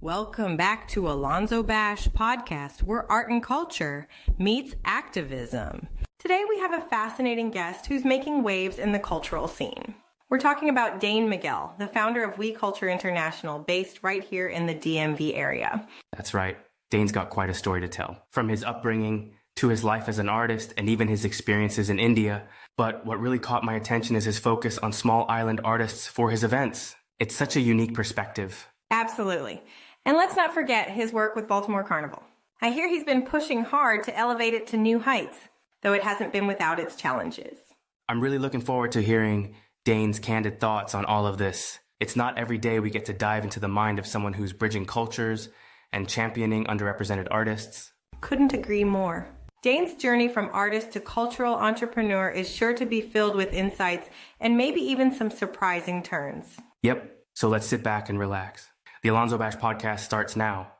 Welcome back to AlonzoBash podcast, where art and culture meets activism. Today we have a fascinating guest who's making waves in the cultural scene. We're talking about Dane Miguel, the founder of We Culture International, based right here in the DMV area. That's right. Dane's got quite a story to tell, from his upbringing to his life as an artist and even his experiences in India. But what really caught my attention is his focus on small island artists for his events. It's such a unique perspective. Absolutely. And let's not forget his work with Baltimore Carnival. I hear he's been pushing hard to elevate it to new heights, though it hasn't been without its challenges. I'm really looking forward to hearing Dane's candid thoughts on all of this. It's not every day we get to dive into the mind of someone who's bridging cultures and championing underrepresented artists. Couldn't agree more. Dane's journey from artist to cultural entrepreneur is sure to be filled with insights and maybe even some surprising turns. Yep, so let's sit back and relax. The AlonzoBash podcast starts now.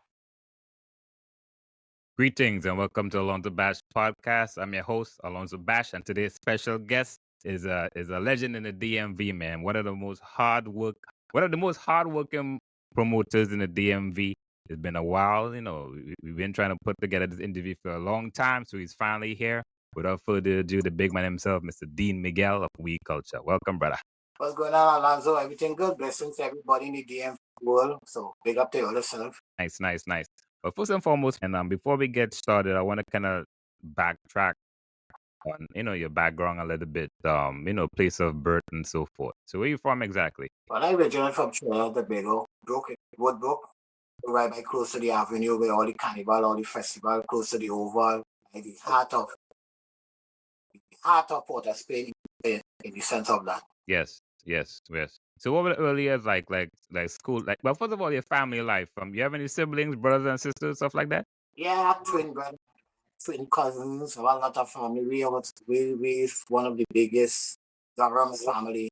Greetings and welcome to AlonzoBash podcast. I'm your host, AlonzoBash, and today's special guest is a legend in the DMV, man. One of the most hardworking promoters in the DMV. It's been a while, we've been trying to put together this interview for a long time, so he's finally here. Without further ado, the big man himself, Mr. Dane Miguel of We Culture. Welcome, brother. What's going on, Alonzo? Everything good? Blessings to everybody in the DMV world. So big up to yourself. Nice. But first and foremost, and before we get started, I want to kind of backtrack on, your background a little bit, place of birth and so forth. So where you from exactly? Well, I'm originally from Trinidad and Tobago, Woodbrook, right by close to the avenue where all the carnival, all the festival, close to the Oval, like the heart of Port of Spain in the center of that. Yes. So what were the early years like school? Well, first of all, your family life. You have any siblings, brothers and sisters, stuff like that? Yeah, twin brothers, twin cousins, a lot of family. We one of the biggest Durham family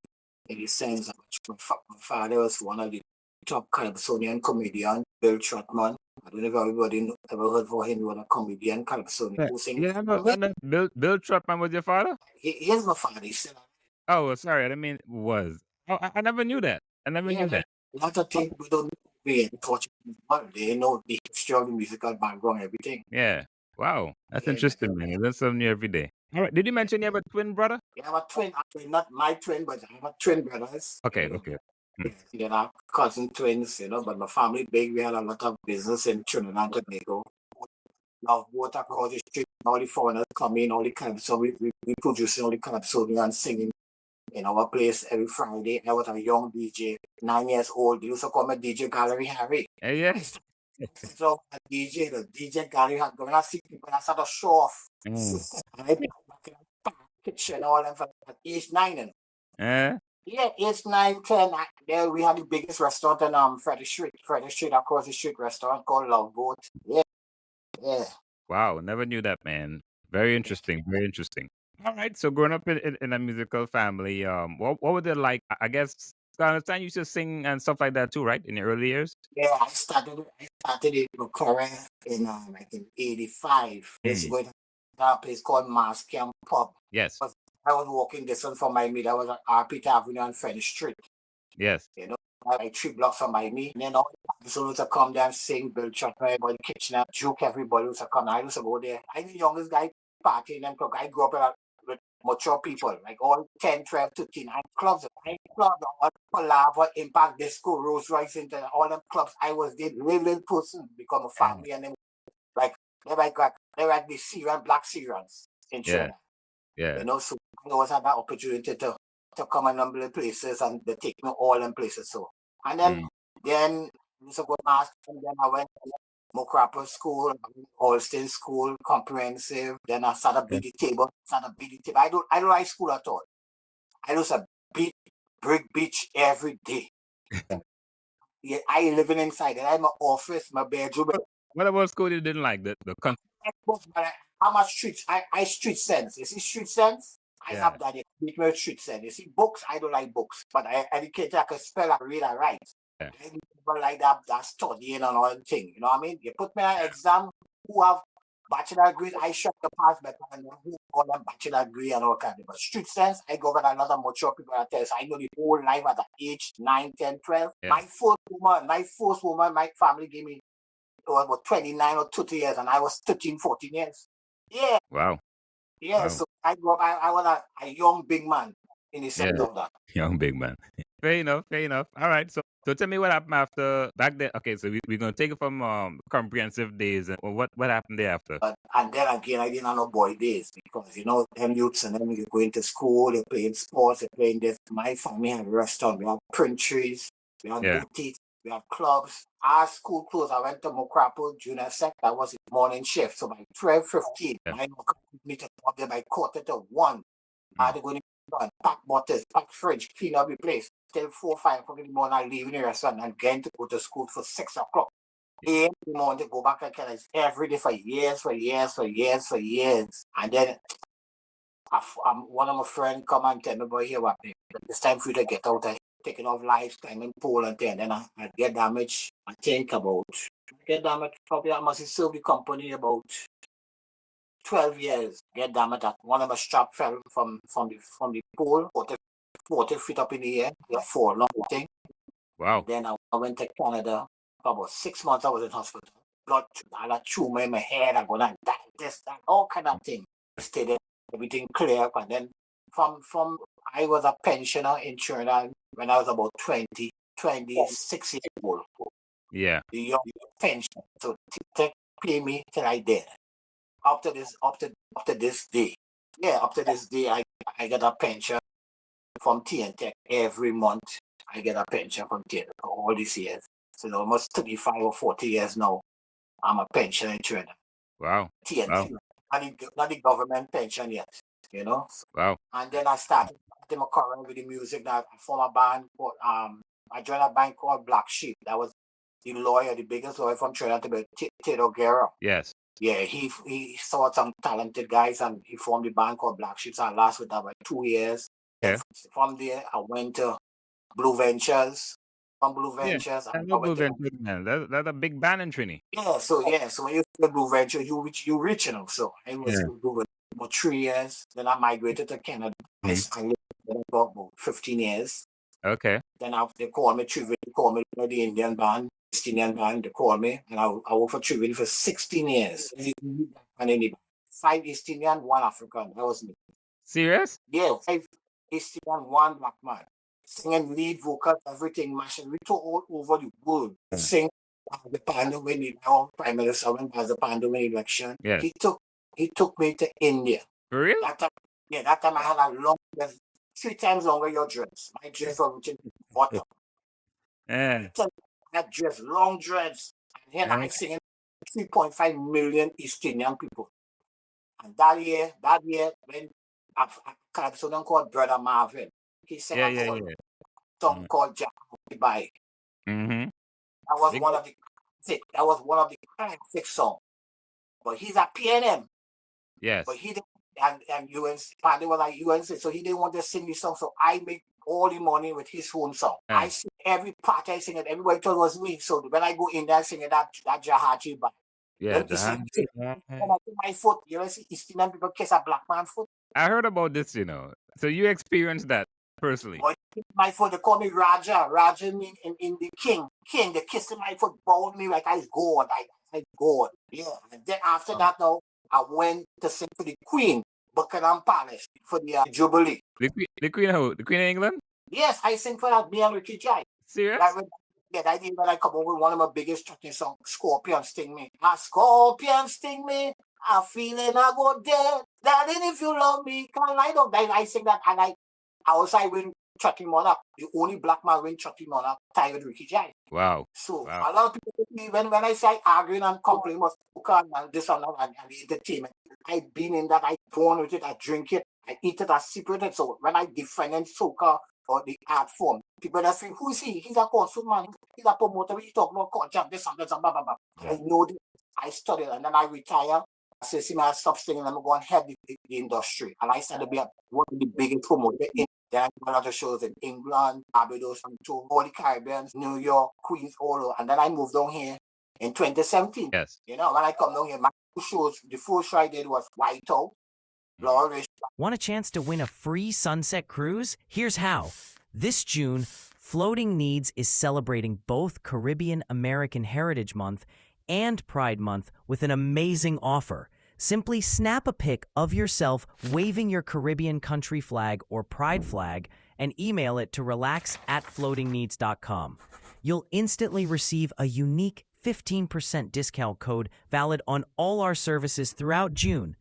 in the sense of my father was one of the top Calypsonian comedian, Bill Trotman. I don't know if everybody ever heard for him. He was a comedian, Calypsonian. Bill Trotman was your father? He is my father. He's still. Oh, sorry. I didn't mean was. Oh, I never knew that. A lot of things we don't know. They know the history of the musical background, everything. Yeah. Wow. That's interesting, man. You learn something new every day. All right. Did you mention you have a twin brother? Yeah, I have a twin. Actually, not my twin, but I have a twin brothers. Okay. They're not cousin twins, but my family big. We had a lot of business in Trinidad and Tobago. Love boat across the street. All the foreigners come in, all the so we producing all the Calypsonian singing in our place every Friday. I was a young DJ, 9 years old. They used to call me DJ Gallery Harry. Yeah. So the DJ Gallery had going to see people and start to show off. And I back in the kitchen, all them from age 9. Yeah, age 9, 10. There we had the biggest restaurant in Freddie Street across the street restaurant called Love Boat. Yeah. Wow, never knew that, man. Very interesting. All right, so growing up in a musical family, what was it like? I guess I understand you used to sing and stuff like that too, right? In the early years? Yeah, I started in my career in 85. It's going to a place called Mass Camp Pub. Yes. I was walking distance from my meet. I was at Arpit Avenue and French Street. Yes. Like 3 blocks from my me. And then all the people used to come there and sing, Bill Trotman, everybody kitchen and joke, everybody used to come. I used to go there. I'm the youngest guy partying and club. I grew up with mature people, like all 10, 12, 13 clubs. All Palava, Impact, Disco, Rolls Royce, into all them clubs. I was the little person, become a family, and then they're like the Syrian, black Syrians in China. Yeah. So I always had that opportunity to come a number of places, and they take me all them places. So and then I used to go to mass, and then I went to Mokrapa School, Holstein School, Comprehensive. Then I started beat the table. I don't like school at all. I used to beat brick beach every day. Yeah, I living inside. I have my office, my bedroom. What about school you didn't like? The country? I'm a I street sense. You see street sense? I have that. Beat my street sense. You see books? I don't like books. But I educated, I can spell, I read, I write. Yeah. I people like that studying and all that thing. You know what I mean? You put me on an exam, who have Bachelor degrees, I shot the past better than who call them bachelor degree and all kind of. But street sense, I go with a lot of mature people that tell us I know the whole life at the age 9, 10, 12. Yeah. My first woman, my family gave me was about 29 or 30 years, and I was 13, 14 years. Yeah. Wow. Yeah. Wow. So I grew up, I was a young big man in the sense of that. Young big man. Fair enough. Fair enough. All right. So tell me what happened after back then. Okay, so we're gonna take it from comprehensive days. And what happened thereafter? And then again, I didn't have no boy days because them youths and them you going to school, they're playing sports, they're playing this. My family had a restaurant, we have print trees, we have boutiques, we have clubs. Our school closed. I went to Mokrapo Junior Sec. That was the morning shift. So by 12:15, my uncle me to up there by 1:45. I had to go in and pack bottles, pack fridge, clean up the place. Till 4, 5 o'clock in the morning, I leave in the restaurant and getting to go to school for 6 o'clock. In the morning to go back and every day for years. And then one of my friends come and tell me about here what it's time for you to get out. I taking off lifetime in Poland and then I get damaged. I think probably I must serve the company about 12 years. Get damaged at one of my strap fell from the pole 40 feet up in the air. Yeah, for a long thing. Wow. Then I went to Canada. For about 6 months I was in hospital. Blood, I had tumor in my head. I'm gonna die, this, that, all kind of thing. Stayed there, everything clear up, and then from I was a pensioner in Trinidad when I was about 26 years old. Yeah. The young pension. So they pay me till I dead. After this day. Yeah, after this day I get a pension from TNTech every month. I get a pension from TNTech for all these years. So almost 35 or 40 years now, I'm a pensioner in Trinidad. Wow. TNT, not the government pension yet, Wow. And then I started my career with the music. That I formed a band called, I joined a band called Black Sheep. That was the biggest lawyer from Trinidad, Tito Guerrero. Yes. Yeah, he saw some talented guys and he formed the band called Black Sheep. So I lasted with that about 2 years. Okay. From there, I went to Blue Ventures. From Blue Ventures, I know Blue Ventures, man. That's a big band in Trini. Yeah, so when you see Blue Venture, you reach, So I was with Blue Venture for 3 years. Then I migrated to Canada. I lived there for about 15 years. Okay. Then they called me Trivial. They called me the Indian band, East Indian band. They called me, and I worked for Trivial for 16 years. And then 5 East Indian, 1 African. That was me. Serious? Yeah, 5 East Indian, 1 black man. Singing lead vocals, everything, mashing. We took all over the world. Sing the Pando when Prime Minister when was the Pando election. Yes. He took me to India. For real? That time I had a long dress, 3 times longer your dress. My dress was reaching bottom. Yeah. I had dress, long dress. And here I singing 3.5 million East Indian people. And that year when a cartoon called Brother Marvin. He sang a song called Jack By. Mm-hmm. That was one of the classic songs. But he's a PNM. Yes. But he didn't, and UNC, Paddy was like UNC, so he didn't want to sing the song. So I make all the money with his own song. Yeah. I sing every part, I sing it. Everybody thought it was me. So when I go in there, I sing it that Jahaji By. Yeah. When I put my foot, you ever see East Indian people kiss a black man's foot? I heard about this, So you experienced that personally. But my foot, they call me Raja. Raja mean in the king. King, they kissed my foot, bowed me like I was God. I God. Yeah. And then after that now, I went to sing for the Queen, Buckingham Palace, for the Jubilee. The Queen who? The Queen of England? Yes, I sing for that, me and Ricky Jai. Serious? I did when I come over with one of my biggest tracking songs, Scorpion Sting Me. A scorpion sting me, a feeling I go dead. Darling, if you love me, can't lie down. I sing that, and I also win Chatty Monarch. The only black man win Chatty Monarch, tied with Ricky Jai. Wow. So a lot of people, when I say arguing and complaining about soca and this and that and the entertainment, I've been in that, I born with it, I drink it, I eat it, I sip with it. So when I defend soca or the art form, people that say, who is he? He's a consumer, he's a promoter, he talk about culture, this and blah, blah, blah. Yeah. I know this, I studied, and then I retire. I say, see, I stop singing, I'm going to help the industry. And I started to be one of the biggest promoters in. Then I went on to shows in England, Barbados, and all the Caribbean, New York, Queens, all over. And then I moved down here in 2017. Yes. You know, when I come down here, my shows, the first show I did was Whiteout. Want a chance to win a free sunset cruise? Here's how. This June, Floating Needs is celebrating both Caribbean American Heritage Month and Pride Month with an amazing offer. Simply snap a pic of yourself waving your Caribbean country flag or pride flag and email it to relax@floatingneeds.com. You'll instantly receive a unique 15% discount code valid on all our services throughout June.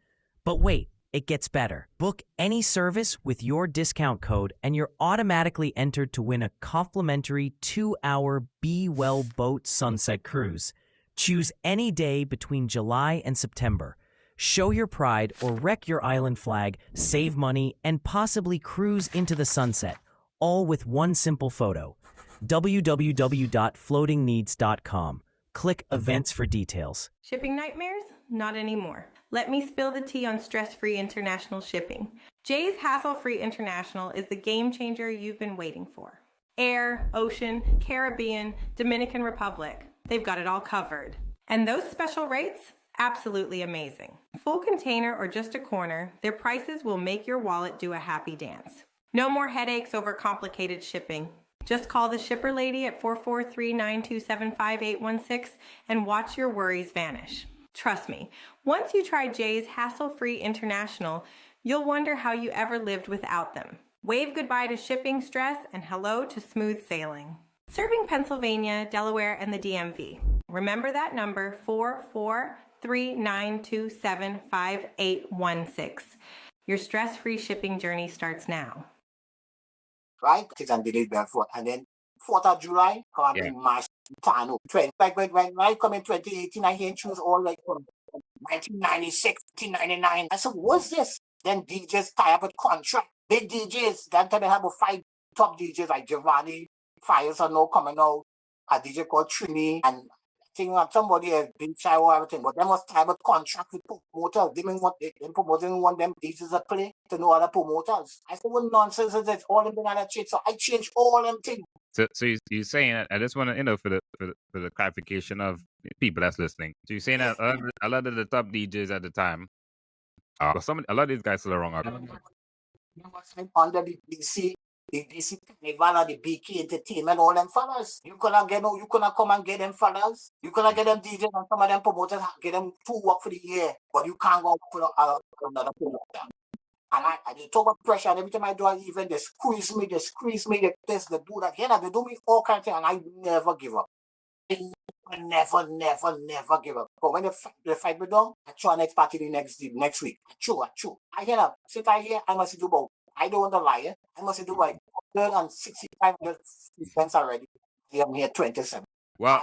But wait, it gets better. Book any service with your discount code and you're automatically entered to win a complimentary 2-hour Be Well boat sunset cruise. Choose any day between July and September. Show your pride or wreck your island flag, save money, and possibly cruise into the sunset, all with one simple photo. www.floatingneeds.com. Click Events for details. Shipping nightmares? Not anymore. Let me spill the tea on stress-free international shipping. Jay's Hassle-Free International is the game changer you've been waiting for. Air, ocean, Caribbean, Dominican Republic. They've got it all covered. And those special rates? Absolutely amazing. Full container or just a corner, their prices will make your wallet do a happy dance. No more headaches over complicated shipping. Just call the shipper lady at 443-927-5816 and watch your worries vanish. Trust me, once you try Jay's Hassle-Free International, you'll wonder how you ever lived without them. Wave goodbye to shipping stress and hello to smooth sailing. Serving Pennsylvania, Delaware, and the DMV. Remember that number, 443-927-5816. Your stress-free shipping journey starts now. Right? It's on delayed Belfort. And then 4th of July, come in March, Tano. Like when I come in 2018, I hear tunes all like from 1996, 1999. I said, what's this? Then DJs tie up a contract. Big DJs, that time they have 5 top DJs like Giovanni, Fires are now coming out. A DJ called Trini, and I think somebody has been shy or everything, but they must have a contract with promoters. They didn't want them DJs to play to no other promoters. I said, what nonsense is this? All them been on that shit. So I changed all them things. So you're saying, I just want to, for the clarification of people that's listening. So you're saying that a lot of the top DJs at the time, a lot of these guys still are wrong. Under the DC Carnival, the BK Entertainment, all them fellas. You cannot come and get them fellas. You cannot get them DJs and some of them promoters get them 2 work for the year, but you can't go for another promoter. And I talk about pressure, and every time I do an event, they squeeze me, this, they do that. Yeah, they do me all kinds of things, and I never give up. I never give up. But when the fight me down, I show next party the next week. I show. I hear that. Since I hear, I must do about, I don't want to lie. I must do like 165 events already. I'm here 27. Well,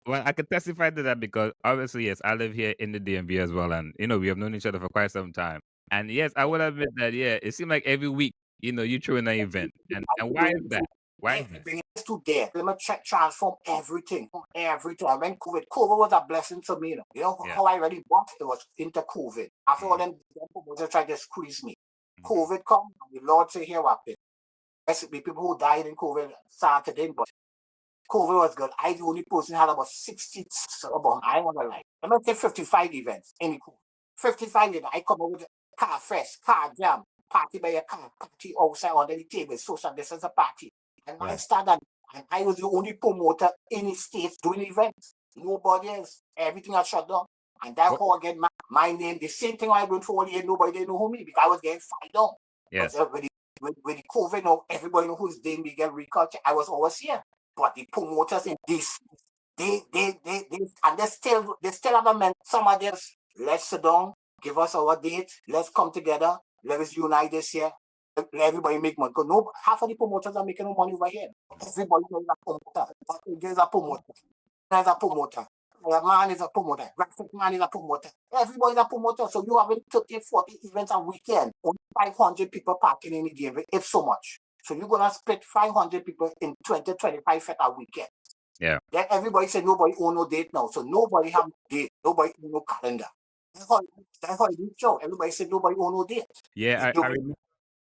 I can testify to that because obviously, yes, I live here in the DMV as well. And, we have known each other for quite some time. And yes, I would admit that, it seemed like every week, you throw in an event. And why is that? Why is that? To there. Let me transform everything. When COVID was a blessing to me. How I already walked, it was into COVID. After all them promoters tried to squeeze me. COVID come, and the Lord say, here what happened. Basically, people who died in COVID started in, but COVID was good. I the only person had about 60, I want to lie. Let me say 55 events in the COVID. 55 events. I come over with car fest, car jam, party by a car, party outside under the table, social distance a party. And I started, and I was the only promoter in the States doing events. Nobody else. Everything I shut down. And that's how I get my name. The same thing I doing for all years, nobody didn't know who me because I was getting fired down. Yes. With the COVID now, everybody knows who's Dane Miguel reculture. I was always here. But the promoters in this, they still have a man. Some of them, let's sit down, give us our date, let's come together, let us unite this year. Let everybody make money. Because half of the promoters are making no money over here. Everybody is a promoter. There's a promoter. There's a promoter. A man is a promoter. Graphic man is a promoter. Everybody's a promoter. So you have 30, 40 events a weekend. Only 500 people parking in the game, if so much. So you're going to split 500 people in 20, 25 feet a weekend. Yeah. Then everybody said nobody own no date now. So nobody have date. Nobody own no calendar. That's how it is. Everybody said nobody own no date. Yeah,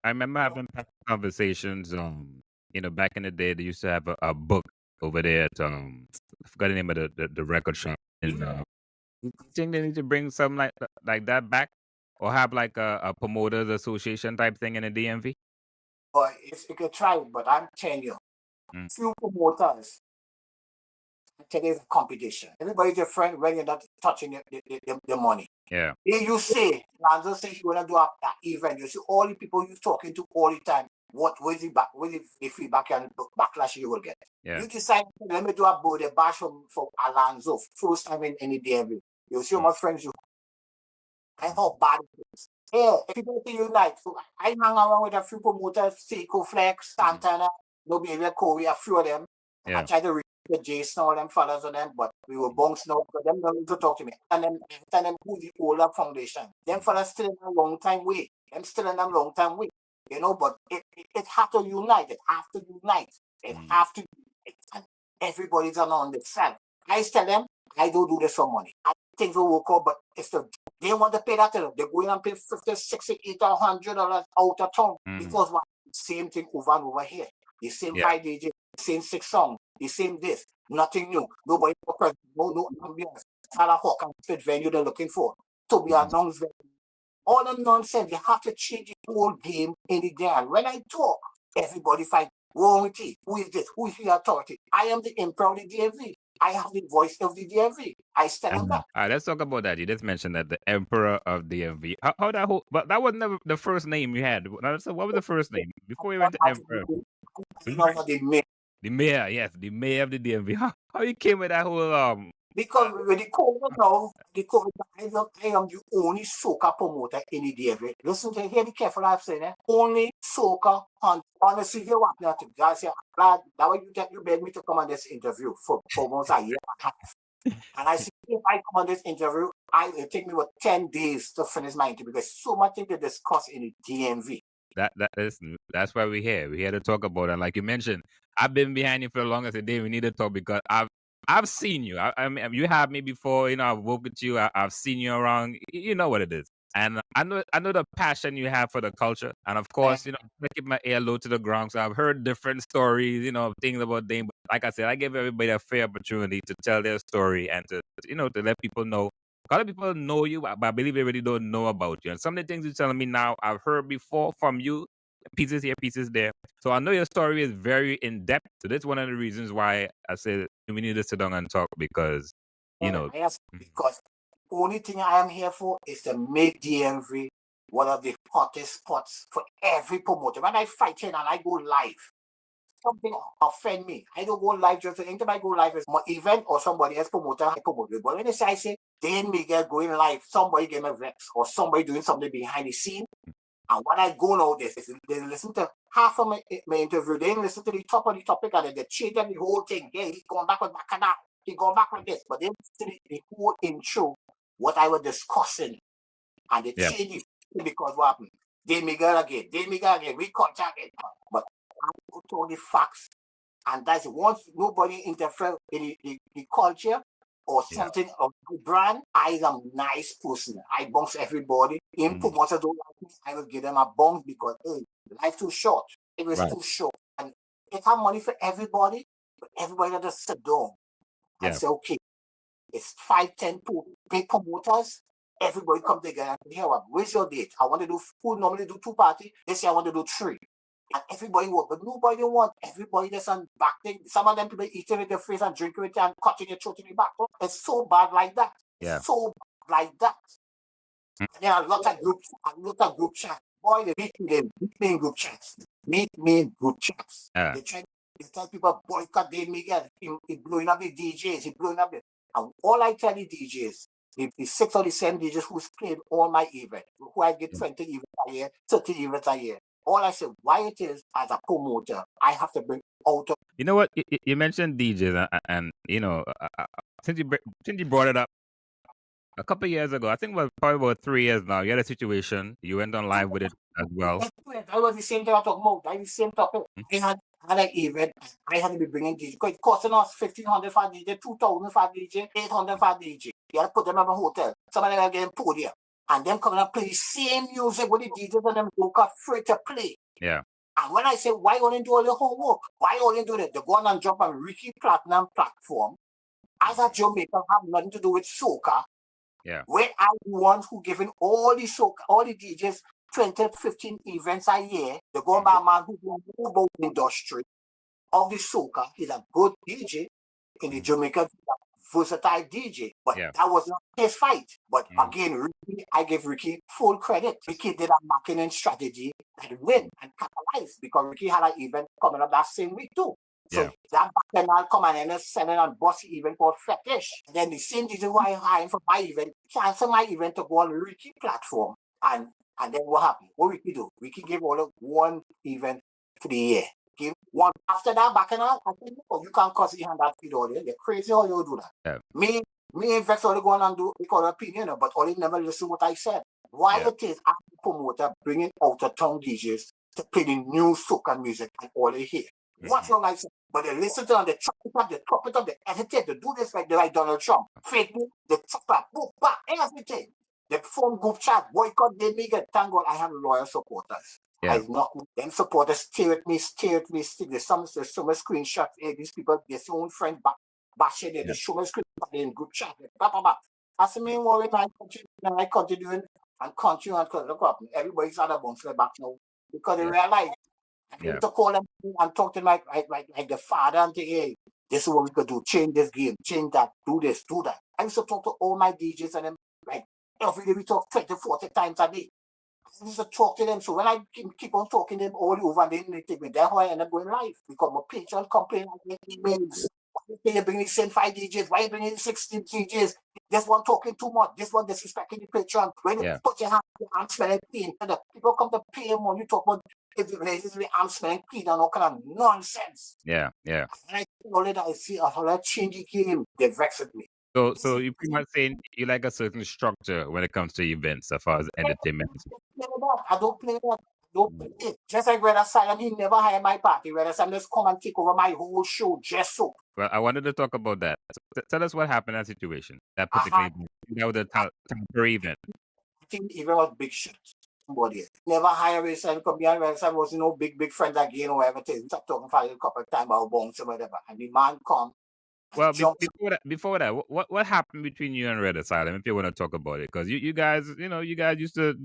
I remember having conversations. Back in the day, they used to have a book over there at forgot the name of the record shop. And you think they need to bring something like that back, or have like a promoters association type thing in the DMV? But you could try it, but I'm telling you, few promoters, today's a competition. Everybody's your friend when you're not touching the money. Yeah. If you say, Lanzo says you're going to do that event, you see all the people you're talking to all the time, what is the feedback and backlash you will get? Yeah. You decide, let me do a birthday bash for Alonzo, first time in any DMV. You see how much friends you have, and how bad it is. Yeah, if people say unite, so I hang around with a few promoters, Seiko Flex, Santana, No Behavior Corey, a few of them. Yeah. I tried to reach the Jason, all them fellas on them, but we were bunks now, but them don't need to talk to me. And then tell them who the older foundation. Them fellas still in a long time way. Them still in a long time way. You know, but it have to unite. It have to unite. It have to unite. And everybody's on the side. I tell them, I don't do this for money. I think we work out, but they want to pay that to them. They're going and pay $50, $60, $80, $100 out of town. Because what? Same thing over and over here. The same 5 DJs, the same 6 songs, the same this. Nothing new. Nobody, no ambience. Tala Hawk and split venue they're looking for. To be announced venue. All the nonsense. You have to change the whole game in the day. When I talk, everybody fight. Wrong with it. Who is this? Who is the authority? I am the emperor of the DMV. I have the voice of the DMV. I stand on that. All right, let's talk about that. You just mentioned that the emperor of DMV. How that whole, but that was never the first name you had. So what was the first name before you went to emperor? The mayor, yes, the mayor of the DMV. How you came with that whole Because with the COVID now, I am the only soca promoter in the DMV. Listen to hear the careful I'm saying, only soca hunt. Honestly, you want not to guys say, that way you beg me to come on this interview for almost a year and a half. And I said, if I come on this interview, it take me about 10 days to finish my interview because so much thing to discuss in the DMV. That's why we're here. We're here to talk about it. And like you mentioned, I've been behind you for the longest today. We need to talk because I've seen you. I mean, you have me before. You know, I've worked with you. I've seen you around. You know what it is, and I know the passion you have for the culture. And of course, you know, I keep my ear low to the ground. So I've heard different stories. You know, things about Dane. But like I said, I give everybody a fair opportunity to tell their story and to let people know. A lot of people know you, but I believe they really don't know about you. And some of the things you're telling me now, I've heard before from you. Pieces here, pieces there. So I know your story is very in depth. So that's one of the reasons why I said we need to sit down and talk because, Yes, because the only thing I am here for is to make DMV one of the hottest spots for every promoter. When I fight in and I go live, something offend me. I don't go live just anytime I go live is my event or somebody else promoter I promote it. But when I say Dane Miguel going live, somebody gave me a vex or somebody doing something behind the scene. And when I go now, they listen to half of my interview. They listen to the top of the topic and they change the whole thing. Yeah, he's going back with Bacana. He going back with this. But they listen to the whole intro, what I was discussing. And they change it because what happened? Dane Miguel again, we contact it. But I put all the facts. And that's it. Once nobody interfere in the culture, or something of my brand, I am a nice person. I bounce everybody. In promoters don't like me, I will give them a bounce because life too short. It was too short. And it have money for everybody, but everybody just sit down and say, okay, it's 5, 10 big promoters. Everybody come together and say, where's your date? I want to do who normally do 2 parties. They say I want to do 3. And everybody want, but nobody want. Everybody just on back thing. Some of them people eating with their face and drinking with it and cutting your throat in the back. It's so bad like that. Yeah. So bad like that. And there are a lot of group chats. Boy, they meet me in group chats. Meet me in group chats. They tell people boycott Dane Miguel. He blowing up the DJs. He blowing up the. And all I tell the DJs, the 6 or the 7 DJs who's played all my events, who I get 20 events a year, 30 events a year. All I said, why it is as a promoter, I have to bring out. You know what? You mentioned DJs, and since you brought it up, a couple of years ago, I think it was probably about 3 years now, you had a situation. You went on live with it as well. That was the same thing I talked about. That was the same topic. I had an event. I had to be bringing DJs. Because it costing us $1,500 for DJ, $2,000 for DJ, $800 for DJ. You had to put them in a hotel. Some of them are getting podium. And them coming and play the same music with the DJs and them look free to play. Yeah. And when I say, why only do all your homework? Why only do that? They go on and jump on Ricky Platinum platform As a Jamaican, have nothing to do with soca. Yeah. Where I the ones who giving all the soca, all the DJs 20, 15 events a year. They go by a man who knows about the industry of the soca. He's a good DJ in the Jamaican, versatile DJ. But that was not his fight. But again, Ricky, I give Ricky full credit. Ricky did a marketing strategy that win and capitalize because Ricky had an event coming up that same week too. So that bacchanal come and then selling on bossy event called Fetish. And then the same DJ who I hired for my event, cancel my event to go on Ricky platform. And then what happened? What Ricky do? Ricky gave all of one event for the year. Give one after that bacchanal. I think, oh, you can't cause your hand that feed all. You're crazy how you do that. Me and Vex only go on and do equal opinion, but only never listen what I said. Why it is I'm a promoter bringing out of town DJs to play the new soca music and all they hear. What's wrong I said? But they listen to them, they chop it up, they edit it, they do this like they like Donald Trump. Fake news, they chop up, boom, back, everything. They form group chat, boycott, Dane Miguel. Thank God I have loyal supporters. I not them supporters stay with me. There's so much screenshots. These people, their own friends bashing it. They show me screenshots in group chat. I said, me worry, I continue and look up. Everybody's out of bounce back now because they realize. I need to call them and talk to them like the father and say, hey, this is what we could do. Change this game, change that, do this, do that. I used to talk to all my DJs and them like every day we talk 20, 40 times a day. I used to talk to them. So when I keep on talking to them all over and they take me, that's how I end up going live. Because my patron complain and emails. Why you bring the same 5 DJs? Why you bringing 16 DJs? This one talking too much. This one disrespecting the patron. When you put your hand on your arm smelling clean, and the people come to pay him when you talk about if the places with arm smelling clean and all kind of nonsense. Yeah. And I all that I see how that change the game, they vex with me. So you pretty much saying you like a certain structure when it comes to events as far as entertainment. I don't play that. Don't play it. Just like Red Asylum, he never hired my party. Red Asylum just come and take over my whole show just so. Well, I wanted to talk about that. So tell us what happened in that situation. That particular event. That was a temporary event. I think the event was big shit. Somebody never hire Red Asylum come here. Red Asylum was big friend again or whatever it is. Stop talking for a couple of times about bounce or whatever. And the man come. Well, before that, what happened between you and Red Asylum? If you want to talk about it, because you guys used to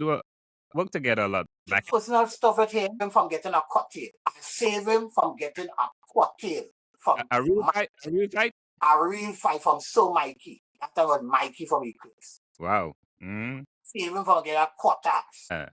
work together a lot. Like personal stuff with him from getting a cocktail. I save him from getting a cocktail. From a real fight. A real fight from So Mikey. That was Mikey from Eclipse. Wow. Save him from getting a quarters.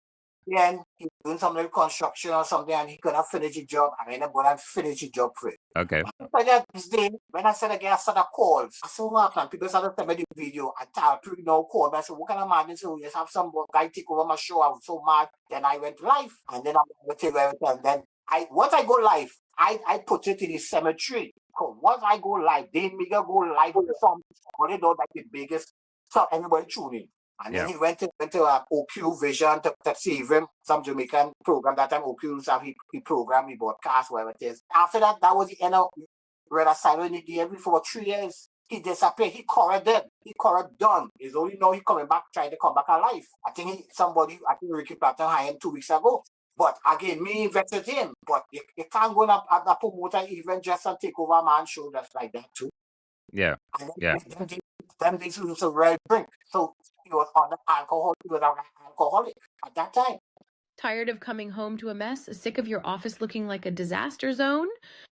Then he doing some little construction or something and he couldn't finish his job. I ended up going and finish his job for it. Okay. But that this day, when I said I get a set of calls, I said, what happened? People started telling me the video and called me. I said, what kind of madness? So just have some guy take over my show. I was so mad. Then I went live. And then I went to everything. And then once I go live, I put it in the cemetery. Because once I go live, Dane Miguel go live with some they know like the biggest. So everybody tune in. And then he went to OQ Vision to save him, some Jamaican program. That time OQ he programmed, he broadcast, whatever it is. After that, that was the end of Red Asylum. He gave me for 3 years. He disappeared. He corrected. He done. It's only now he coming back, trying to come back alive. I think Ricky Platten hired him 2 weeks ago. But again, me invested him. But you can't go at a promoter event just and take over a man's show just like that too. Yeah. Them things was a real drink. So he was on the alcohol. He was an alcoholic at that time. Tired of coming home to a mess? Sick of your office looking like a disaster zone?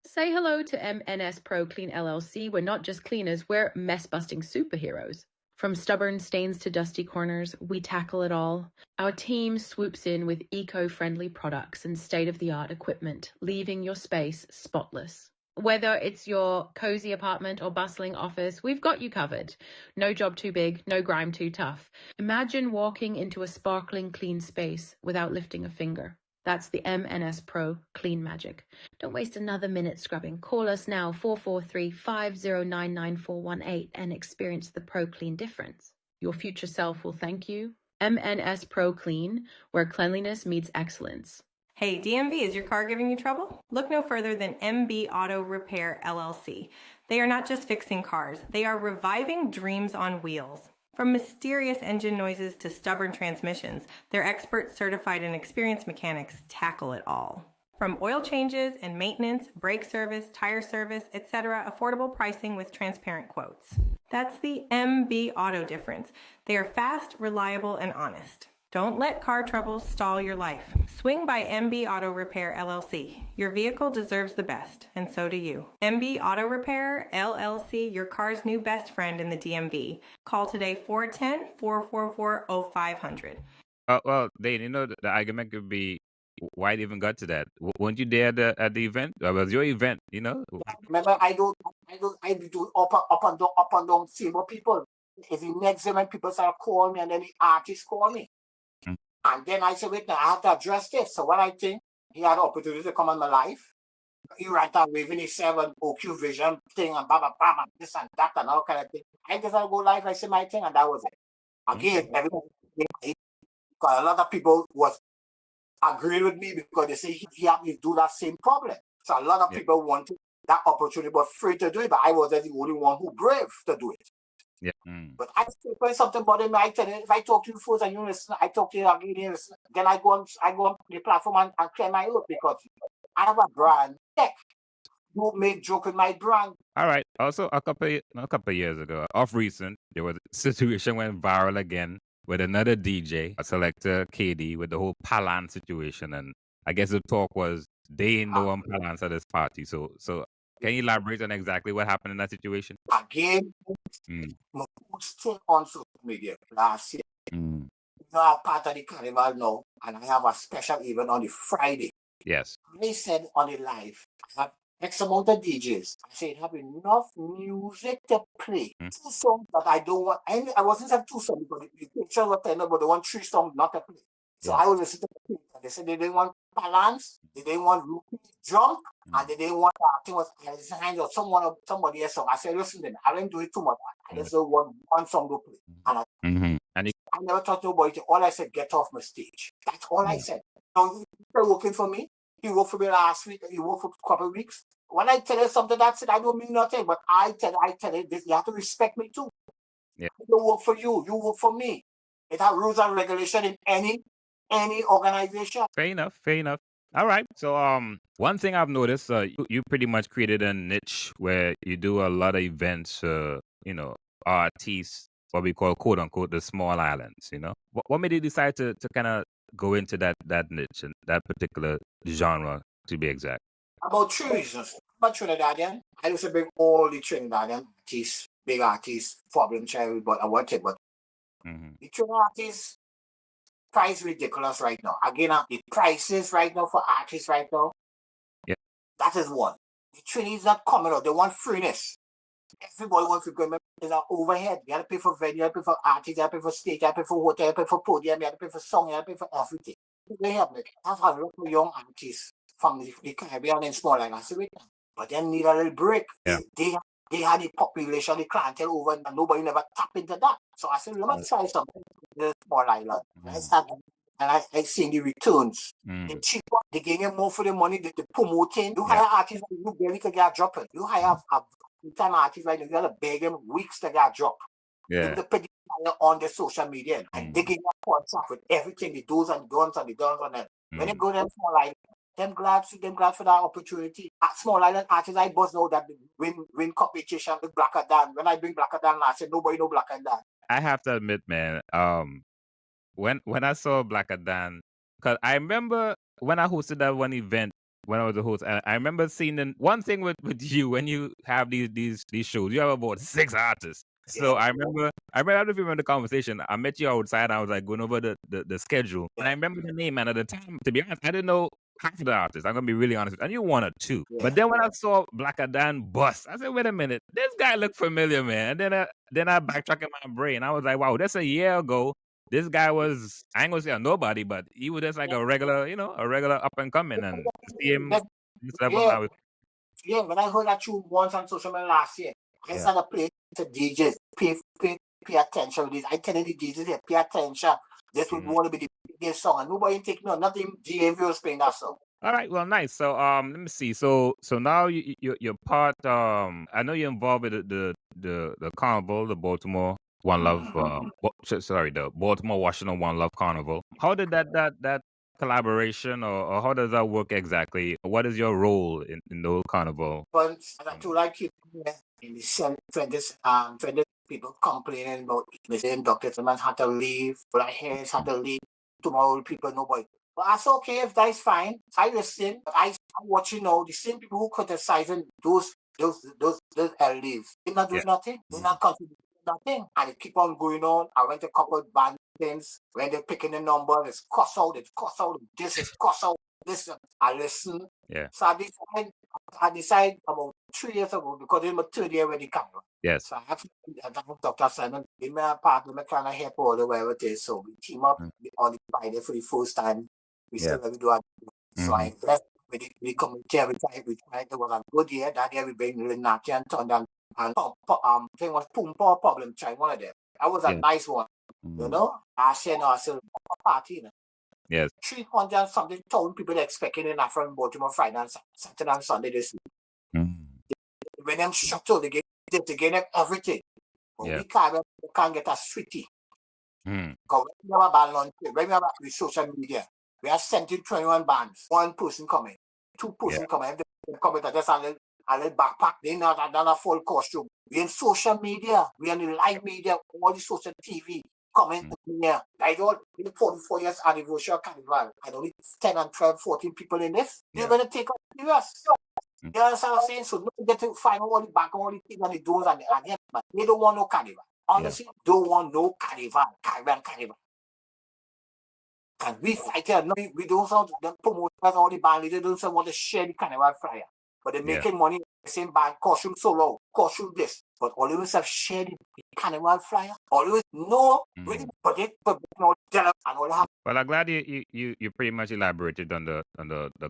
Say hello to MNS Pro Clean LLC. We're not just cleaners, we're mess-busting superheroes. From stubborn stains to dusty corners, we tackle it all. Our team swoops in with eco-friendly products and state-of-the-art equipment, leaving your space spotless. Whether it's your cozy apartment or bustling office, we've got you covered. No job too big, no grime too tough. Imagine walking into a sparkling clean space without lifting a finger. That's the MNS Pro Clean Magic. Don't waste another minute scrubbing. Call us now, 443-509-9418, and experience the Pro Clean difference. Your future self will thank you. MNS Pro Clean, where cleanliness meets excellence. Hey, DMV, is your car giving you trouble? Look no further than MB Auto Repair LLC. They are not just fixing cars, they are reviving dreams on wheels. From mysterious engine noises to stubborn transmissions, their expert, certified, and experienced mechanics tackle it all. From oil changes and maintenance, brake service, tire service, etc., affordable pricing with transparent quotes. That's the MB Auto difference. They are fast, reliable, and honest. Don't let car troubles stall your life. Swing by MB Auto Repair LLC. Your vehicle deserves the best, and so do you. MB Auto Repair LLC, your car's new best friend in the DMV. Call today 410-444-0500. Well, Dane, you know, the argument could be, why it even got to that? Weren't you there at the event? It was your event, you know? Remember, I do up and down silver people. If the next day when people start calling me and then the artists call me. And then I said, wait, now I have to address this. So what I think, he had the opportunity to come in my life. He right now waving his 7 OQ vision thing and blah, blah, blah, blah, this and that and all kind of thing. I just had to go live, I said my thing, and that was it. Again, everybody, because a lot of people was agreeing with me because they say he had me do that same problem. So a lot of people wanted that opportunity but afraid to do it, but I was the only one who brave to do it. Yeah. But I still find something about him. I tell you, if I talk to you first and you listen, I talk to you again, you listen, then I go on the platform and clear my oath because I have a brand. You make joke with my brand. All right. Also, a couple of years ago, off recent, there was a situation went viral again with another DJ, a selector, KD, with the whole Palan situation. And I guess the talk was they ain't no one Palans at this party. So can you elaborate on exactly what happened in that situation? Again, my posting on social media last year. You know, I'm part of the carnival now, and I have a special event on the Friday. Yes. I said on the live, I have X amount of DJs. I said, have enough music to play. 2 songs that I don't want. I wasn't saying 2 songs because the picture was telling but they want 3 songs not to play. So I will listen to the people. They said they didn't want balance, they didn't want jump, and they didn't want I think it was Alexander or somebody else. So I said, listen, then I didn't do it too much. I just want 1 song to play. And I never talked to nobody. All I said, get off my stage. That's all I said. So he's working for me. He worked for me last week. He worked for a couple of weeks. When I tell you something, that's it. I don't mean nothing. But I tell you this. You have to respect me too. Yeah. I don't work for you. You work for me. It has rules and regulation in any organization. Fair enough. All right. So one thing I've noticed, you pretty much created a niche where you do a lot of events, artists, what we call quote unquote the small islands, you know. What made you decide to kind of go into that niche and that particular genre, to be exact? About 3 reasons. I'm a Trinidadian. I used to bring all the Trinidadian artists, big artists, problem child, but I want it. But the Trinidad artists price ridiculous right now. Again, the prices right now for artists right now, that is one. The Trinidad is not coming out. They want freeness. Everybody wants to go. There's an overhead. You have to pay for venue, you have to pay for artists, you have to pay for stage, you have to pay for hotel, you have to pay for podium, you have to pay for song, you have to pay for everything. They have a lot of young artists from the Caribbean and small like I said, but they need a little break. Yeah. They had the population, the clientele over, and nobody never tap into that. So I said, let me try something in the small island. I seen the returns. The cheaper, they getting you more for the money, the promoting. You hire artists, you barely can get a drop in. You hire a time artist right now, you got to beg them weeks to get a drop. Yeah. They put the on the social media and they give you a contract with everything, the do's and don'ts and the don'ts on them. When they go them small island, them glad for that opportunity. At small island artists, I both know that win competition with Blacker Dan. When I bring Blacker Dan, I said nobody know Blacker Dan. I have to admit, man, when I saw Blacker Dan, because I remember when I hosted that one event, when I was the host, I remember seeing one thing with you when you have these shows, you have about 6 artists. So I remember, I don't know if you remember the conversation. I met you outside. I was like going over the schedule, and I remember the name. And at the time, to be honest, I didn't know half of the artists. I'm gonna be really honest. I knew 1 or 2, but then when I saw Blacker Dan bust, I said, "Wait a minute, this guy looked familiar, man." And then I backtracked in my brain. I was like, "Wow, that's a year ago." This guy was, I ain't gonna say a nobody, but he was just like a regular, a regular up and coming, and to see him this level now. Yeah, when I heard that tune once on social media last year, I started playing to DJs, pay attention to this. I tell the DJs here, pay attention. This would want to be the biggest song, and nobody take me on. Nothing DMV was playing that song. All right, well, nice. So let me see. So now you're part. I know you're involved with the carnival, the Baltimore One Love. The Baltimore Washington One Love Carnival. How did that collaboration, or how does that work exactly? What is your role in the whole carnival? But I do like you in the sense when people complaining about the same Dr. Tillman had to leave, Black Hairs had to leave, tomorrow people nobody. But that's okay if that's fine. I listen. I'm watching now the same people who criticizing those LDs. They're not doing nothing. They're not contributing nothing. And it keep on going on. I went to a couple of band things when they're picking the number, it's cuss out, this is cuss out, this. I listen. Yeah. So I decided about 3 years ago because it's my third year with the camera. Yes. So I have Dr. Simon, give me a partner, me kind of help all the whatever it is. So we team up on the Friday for the first time. We still have to do it. So I blessed with the community every time. We tried. It was a good year. That year we bring Naki and Tondan and thing was Pum Paw Problem. Try one of them. That was a nice one. You know, I said no, I said party. You know? Yes. 300 something thousand people expecting in from Baltimore Friday and Saturday and Sunday this week. When them shut out, they get them everything. But we can't get a sweetie. Because we have a band when we have with social media, we are sending 21 bands. One person coming, 2 person coming. If they come with just a little backpack, they not a full costume. We in social media, we in the live media, all the social TV coming here. I don't 44 years anniversary of Carnival. I only 10 and 12, 14 people in this. They're going to take us serious. You understand what I'm saying? So don't get to find all the back, all the things and the doors and the but they don't want no Carnival. Honestly, don't want no Carnival. And we fight here. No, we don't want them promoters, all the band leaders don't want to share the Carnival flyer. But they're making money, the same band, costume solo, costume this. But always have shared the Carnival flyer. Always really, but they and all have. Well, I'm glad you pretty much elaborated on the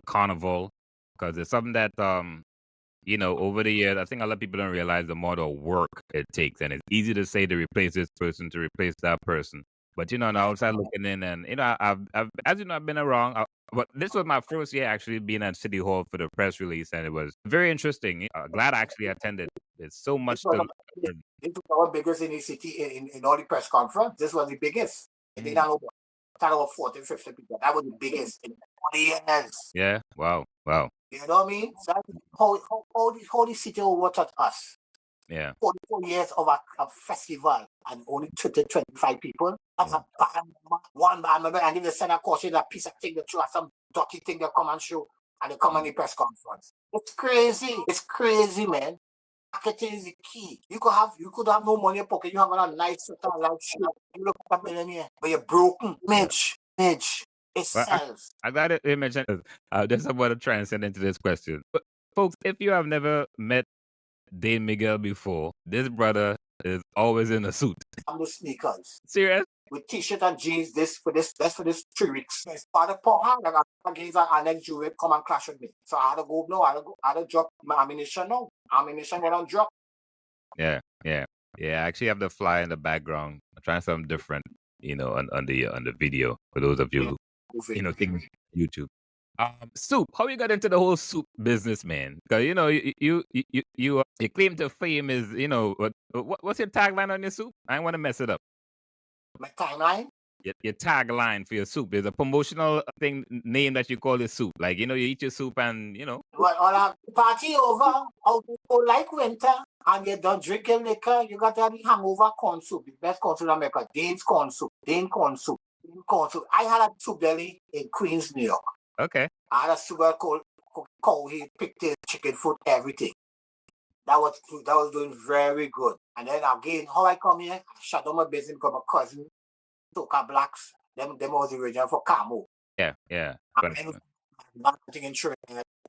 carnival, because it's something that over the years, I think a lot of people don't realize the amount of work it takes, and it's easy to say to replace this person, to replace that person. But on the outside looking in, and I've as you know, I've been around. But this was my first year actually being at City Hall for the press release, and it was very interesting. Glad I actually attended. There's so much to learn. This was our biggest in the city in all the press conference. This was the biggest. It did not over 40, 50 people. That was the biggest in 40 years. Yeah. Wow. You know what I mean? So how the city overtouched us. Yeah. 44 years of a festival and only 25 people. That's a band, one band member, and if they send a caution, a piece of thing that you have some dirty thing they come and show, and they come on the press conference. It's crazy, man. Marketing is the key. You could have no money in your pocket. You have a nice life show. You look at a millionaire, but you're broken. Image. It sells. I got to mention. Just about to transcend into this question, but folks, if you have never met Dane Miguel before, this brother is always in a suit. I'm the sneakers. Serious? With t-shirt and jeans, that's for this 3 weeks. It's part of pop hard. I got against our next Juve come and clash with me. So I had to go now. I had to drop my ammunition now. Ammunition when I'm dropped. Yeah. I actually have the fly in the background. I'm trying something different, on the video for those of you who think YouTube. Soup. How you got into the whole soup business, man? Because you claim to fame is what's your tagline on your soup? I don't want to mess it up. My tagline? Your tagline for your soup. There's a promotional name that you call the soup. Like you eat your soup and Well, all party over. Out like winter, and you don't drink your liquor. You got to have the hangover corn soup, the best corn soup in America. Dane corn soup. I had a soup deli in Queens, New York. Okay. I had a sugar cow. He picked his chicken food, everything. That was doing very good. And then again, how I come here, I shut down my business because my cousin, Toka Blacks, them was the original for Camo. Yeah. And then marketing insurance,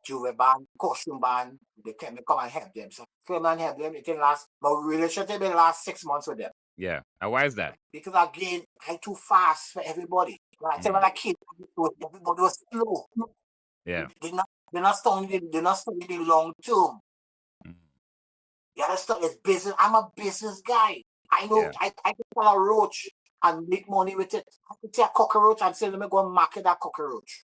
Juve band, costume band, they came to come and help them. So come and help them. It didn't last. My relationship didn't last 6 months with them. Yeah. And why is that? Because again, I'm too fast for everybody. When I came, everybody was slow. Yeah. They're not studying the long term. You understand? It's business. I'm a business guy. I know. I can sell a roach and make money with it. I can take a cockroach and say, let me go and market that cockroach.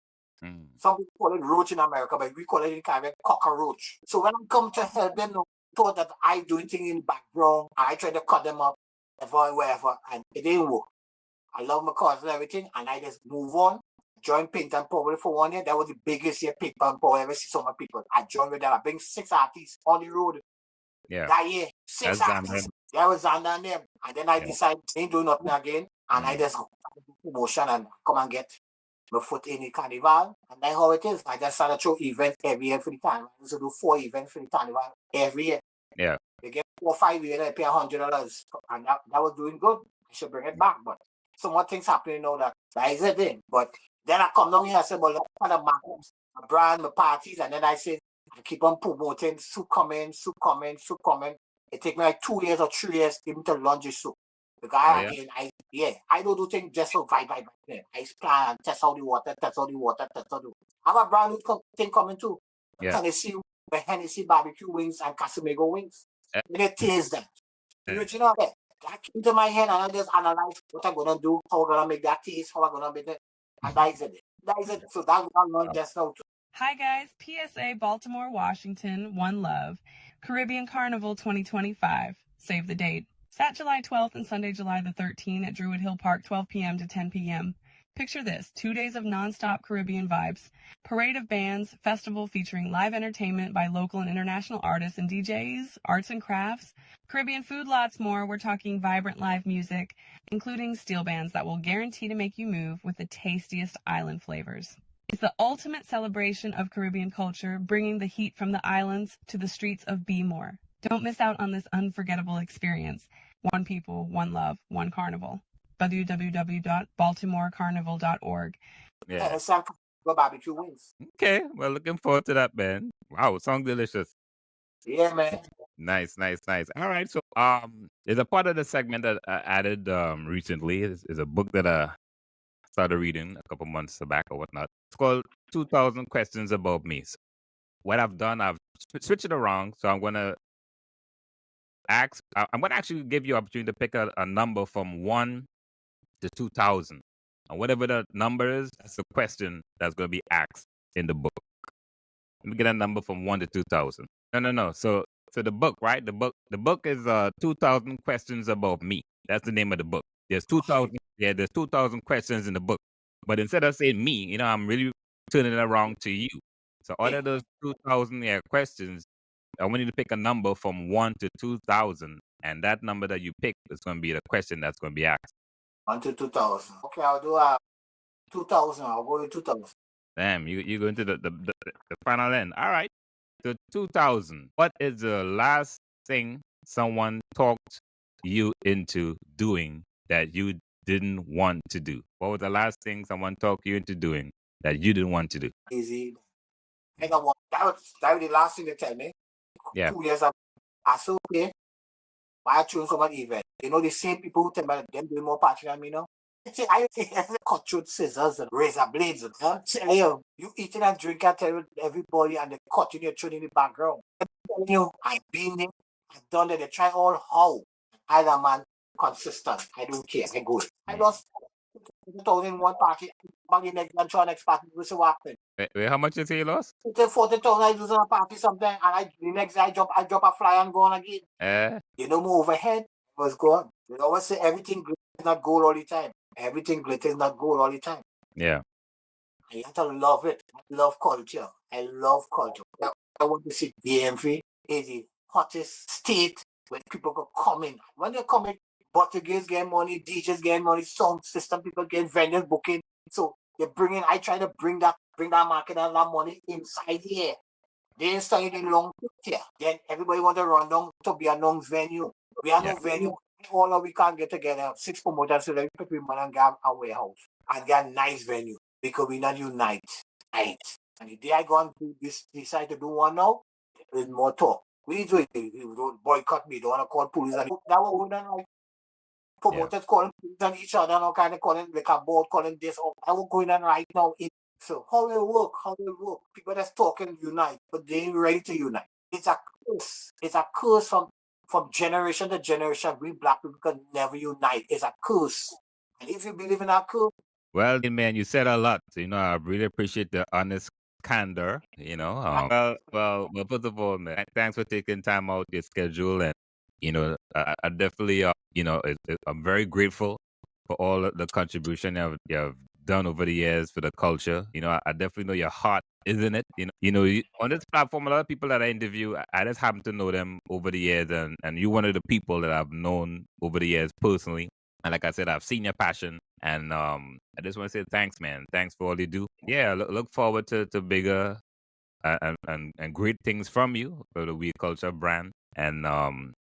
Some people call it roach in America, but we call it in Caribbean cockroach. So when I come to help them, thought that I doing things in the background, I try to cut them up, wherever, and it didn't work. I love my cars and everything, and I just move on, joined Paint and Power for 1 year. That was the biggest year Paint and Power ever see so many people. I joined with them. I bring 6 artists on the road. Yeah. That year, 6 That's artists. That was Xander and them. And then I decided I ain't doing nothing again. And I just go promotion and come and get my foot in the carnival. And that's how it is. I just started to throw events every year for the carnival. I used to do 4 events for the carnival every year. Yeah. They get 4 or 5 years, I pay $100. And that was doing good. I should bring it back. But some more things happening now that is a thing. But then I come down here and say, well, let's kind of market my brand, my parties. And then I say, I keep on promoting soup coming. It take me like 2 years or 3 years even to launch this soup. Because I don't do things just for vibe. I plan and test out the water. I have a brand new thing coming too. Hennessy barbecue wings and Casamigo wings. And it tastes that. Original. That came to my head and I just analyze what I'm gonna do, how I'm gonna make that taste, how I'm gonna make it. And that is it. So that's what I'm learning just now too. Hi guys, PSA Baltimore, Washington, One Love, Caribbean Carnival 2025. Save the date. Sat July 12th and Sunday, July the 13th at Druid Hill Park, 12 p.m. to 10 p.m. Picture this, 2 days of nonstop Caribbean vibes. Parade of bands, festival featuring live entertainment by local and international artists and DJs, arts and crafts, Caribbean food, lots more. We're talking vibrant live music, including steel bands that will guarantee to make you move with the tastiest island flavors. It's the ultimate celebration of Caribbean culture, bringing the heat from the islands to the streets of Be More. Don't miss out on this unforgettable experience. One people, one love, one carnival. www.baltimorecarnival.org. Yeah. Barbecue wings. Okay, well, looking forward to that, man. Wow, sounds delicious. Yeah, man. Nice. All right, so there's a part of the segment that I added recently. Is a book that I started reading a couple months back or whatnot. It's called 2,000 Questions About Me. So what I've done, I've switched it around. So I'm gonna actually give you opportunity to pick a number from 1 to 2,000. And whatever the number is, that's the question that's going to be asked in the book. Let me get a number from 1 to 2,000. No. So the book, right? The book is 2,000 Questions About Me. That's the name of the book. There's 2,000. Yeah, there's 2,000 questions in the book. But instead of saying me, I'm really turning it around to you. So out of those 2,000 questions, I want you to pick a number from 1 to 2,000, and that number that you pick is going to be the question that's going to be asked. 1 to 2,000. Okay, I'll do 2,000. I'll go with 2,000. Damn, you go into the final end. All right. So 2,000. What is the last thing someone talked you into doing that you didn't want to do? What was the last thing someone talked you into doing that you didn't want to do? Easy. That was the last thing they tell me. Yeah. 2 years I said, okay, why I choose so much event? The same people who tell me them doing more party than me now. I cut through scissors and razor blades. Tell you eating and drinking, I tell everybody, and they cutting your throat in the background. I'm telling you, I've been there, I've done it. They try all how. I'm a man consistent. I don't care. I go. I lost 2,001 party. But the next party, we see what happened. Wait, how much you say you lost? 40,000 I lose on a party sometime, and the next day I drop a flyer and go on again. More overhead was gone. They always say everything glitters is not gold all the time. Everything glitters is not gold all the time. Yeah. I have to love it. I love culture. I want to see DMV is the hottest state where people can come in. When they come in, bottlegers get money, DJs get money, sound system people get vendors booking. So I try to bring that market and that money inside here. They start in long here. Then everybody want to run down to be a venue. We have no venue. All of we can't get together. 6 promoters so that we can have a warehouse and get a nice venue because we not unite. Right. And the day I go and decide to do one now, there's more talk. We do it. You don't boycott me. Don't want to call police. And that was going on like promoters calling police on each other and all kind of calling like a board calling this. I was going on right now. So how will it work? People that's talking unite, but they ain't ready to unite. It's a curse. It's a curse from generation to generation. We black people can never unite. It's a curse. And if you believe in that curse. Well, man, you said a lot. I really appreciate the honest candor. Well, first of all, man, thanks for taking time out your schedule, and I definitely, I'm very grateful for all of the contribution you have done over the years for the culture. You know, I definitely know your heart is in it. On this platform, a lot of people that I interview, I just happen to know them over the years, and you're one of the people that I've known over the years personally. And like I said, I've seen your passion, and I just want to say thanks, man. Thanks for all you do. Yeah, look forward to bigger and great things from you for the We Culture brand. And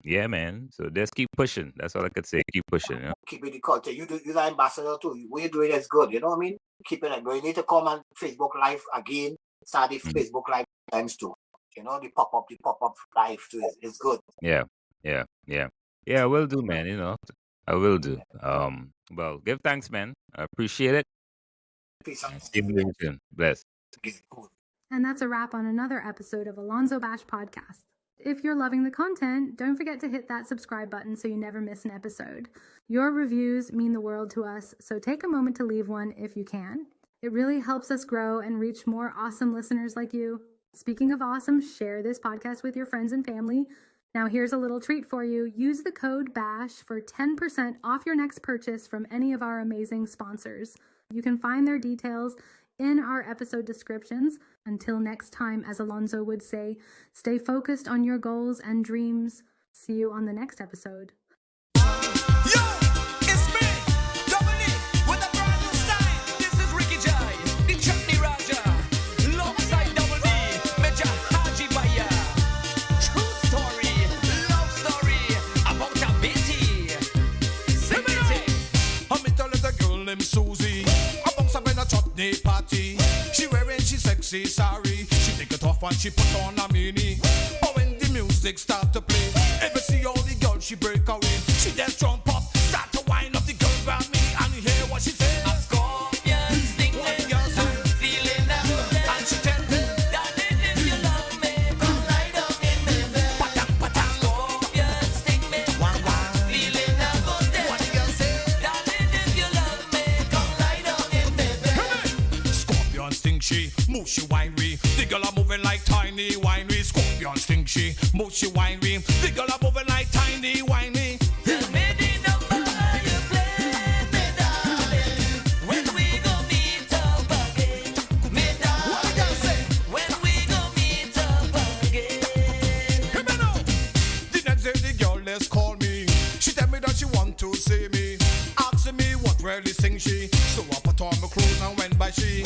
yeah, man. So just keep pushing. That's all I could say. Keep pushing. You know? Keep it the culture. You're the ambassador too. What you're doing is good. You know what I mean? Keep it. You need to come on Facebook Live again. Start the Facebook Live times too. You know, the pop up live too is good. Yeah. I will do, man. You know, I will do. Well, give thanks, man. I appreciate it. Peace out. See you soon. Bless. And that's a wrap on another episode of AlonzoBash Podcast. If you're loving the content, don't forget to hit that subscribe button so you never miss an episode. Your reviews mean the world to us, so take a moment to leave one if you can. It really helps us grow and reach more awesome listeners like you. Speaking of awesome, share this podcast with your friends and family. Now here's a little treat for you. Use the code BASH for 10% off your next purchase from any of our amazing sponsors. You can find their details in our episode descriptions. Until next time, as Alonzo would say, stay focused on your goals and dreams. See you on the next episode. Yo, it's me, Dominic, with a brand new style. This is Ricky Jai, the Chutney Raja, alongside Double D, Major Haji Baya. True story, love story, about a bitty. Sing it. I'm into a little girl named Susie. Amongst a when a chutney party. She wearing she sexy sari. She take it off and she put on a mini. But when the music start to play, ever see all the girls she break away. She just jump up, start to wind up. The girl grab me and you hear what she say. A scorpion stinging, I'm feeling that. And she tell me, darling, if you love me, come lie down in my bed. Patang, patang. Scorpion sting me, I'm feeling that. What the girl say? Darling, if you love me, come lie down in my bed. Scorpion sting she, move she winery. The girl are moving like tiny winery. Scorpion sting she, move she winery. The girl are moving like tiny winery. Tell me the number you play, me darling. When we gon' meet up again, me darling. What the girl say? When we gon' meet up again. Hear me now. The next day the girl let's call me. She tell me that she want to see me. Asking me what really sing she. So I put on my clothes and went by she.